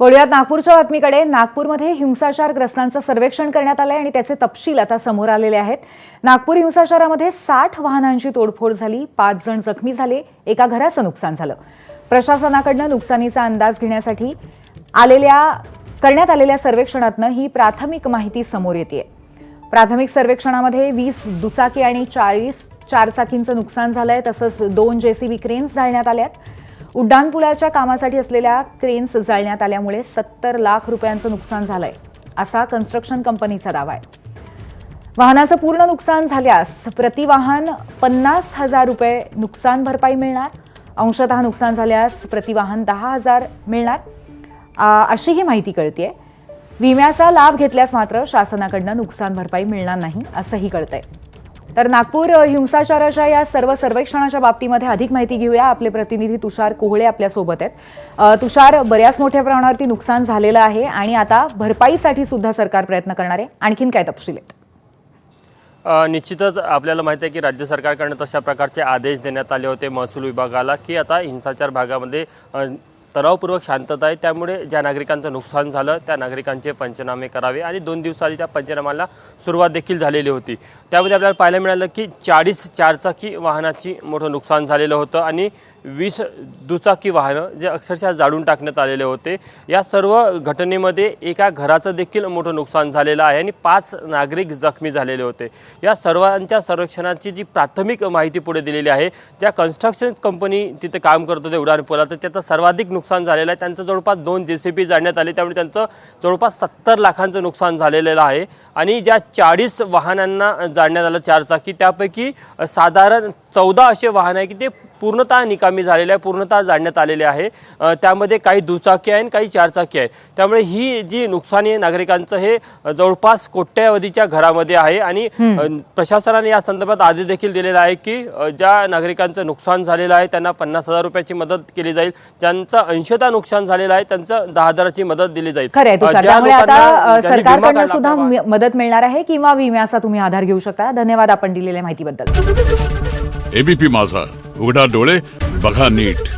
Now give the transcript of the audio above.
वळूयात नागपूरच्या बातमीकडे। नागपूरमध्ये हिंसाचारग्रस्तांचं सर्वेक्षण करण्यात आलंय आणि त्याचे तपशील आता समोर आलेले आहेत। नागपूर हिंसाचारामध्ये 60 वाहनांची तोडफोड झाली, 5 जण जखमी झाले, एका घराचं नुकसान झालं। प्रशासनाकडून नुकसानीचा अंदाज घेण्यासाठी करण्यात आलेल्या सर्वेक्षणातून ही प्राथमिक माहिती समोर येते। प्राथमिक सर्वेक्षणामध्ये 20 दुचाकी आणि 40 चारचाकींचं नुकसान झालंय, तसंच 2 जेसीबी क्रेन्स जाळण्यात आल्यात। उड्डाणपुलाच्या कामासाठी असलेल्या क्रेन्स जाळण्यात आल्यामुळे 70 लाख रुपयांचं नुकसान झालंय, असा कन्स्ट्रक्शन कंपनीचा दावा आहे। वाहनाचं पूर्ण नुकसान झाल्यास प्रति वाहन 50,000 रुपये नुकसान भरपाई मिळणार, अंशतः नुकसान झाल्यास प्रति वाहन 10,000 मिळणार, अशी ही माहिती कळतेय। विम्याचा लाभ घेतल्यास मात्र शासनाकडून नुकसान भरपाई मिळणार नाही, असंही कळतंय। तर नागपूर हिंसाचाराच्या या सर्व सर्वेक्षणाच्या बाबतीमध्ये अधिक माहिती घेऊया। आपले प्रतिनिधी तुषार कोहळे आपल्या सोबत आहेत। तुषार, बऱ्याच मोठ्या प्रमाणावरती नुकसान झालेलं आहे आणि आता भरपाईसाठी सुद्धा सरकार प्रयत्न करणार आहे, आणखीन काय तपशील आहेत? निश्चितच आपल्याला माहिती आहे की राज्य सरकारकडून तशा प्रकारचे आदेश देण्यात आले होते महसूल विभागाला की आता हिंसाचार भागामध्ये तणावपूर्वक शांतता आहे, त्यामुळे ज्या नागरिकांचं नुकसान झालं त्या नागरिकांचे पंचनामे करावे आणि 2 दिवसाआधी त्या पंचनाम्याला सुरुवात देखील झालेली होती। त्यामध्ये आपल्याला पाहायला मिळालं की 40 चारचाकी वाहनाची मोठं नुकसान झालेलं होतं आणि 20 दुचाकी वाहनं जे अक्षरशः जाळून टाकण्यात आलेले होते। या सर्व घटनेमध्ये एका घराचं देखील मोठं नुकसान झालेलं आहे आणि 5 नागरिक जखमी झालेले होते। या सर्वांच्या सर्वेक्षणाची जी प्राथमिक माहिती पुढे दिलेली आहे, ज्या कन्स्ट्रक्शन कंपनी तिथे काम करत होते उड्डाणपुलात, तर त्याचं सर्वाधिक नुकसान झालेलं आहे। त्यांचं जवळपास 2 जेसीबी जाळण्यात आले, त्यामुळे त्यांचं जवळपास 70 लाखांचं नुकसान झालेलं आहे। आणि ज्या 40 वाहनांना जाळण्यात आलं चारचाकी, त्यापैकी साधारण 14 असे वाहन आहे की ते पूर्णतः निकामी झालेले आहे, पूर्णतः जाळण्यात आलेले आहे। त्यामध्ये काही दुचाकी आहे आणि काही चारचाकी आहे। त्यामुळे ही जी नुकसानी आहे नागरिकांचं हे जवळपास कोट्यावधीच्या घरामध्ये आहे आणि प्रशासनाने या संदर्भात आदेश देखील दिलेला आहे की ज्या नागरिकांचं नुकसान झालेलं आहे त्यांना 50,000 रुपयाची मदत केली जाईल, ज्यांचं अंशतः नुकसान झालेलं आहे त्यांचं 10,000ची मदत दिली जाईल। खरं आहे तुषार, त्यामुळे आता सरकारकडून सुद्धा मदत मिळणार आहे किंवा विम्याचा तुम्ही आधार घेऊ शकता। धन्यवाद आपण दिलेल्या माहितीबद्दल। एबीपी माझा, उघडा डोळे बघा नीट।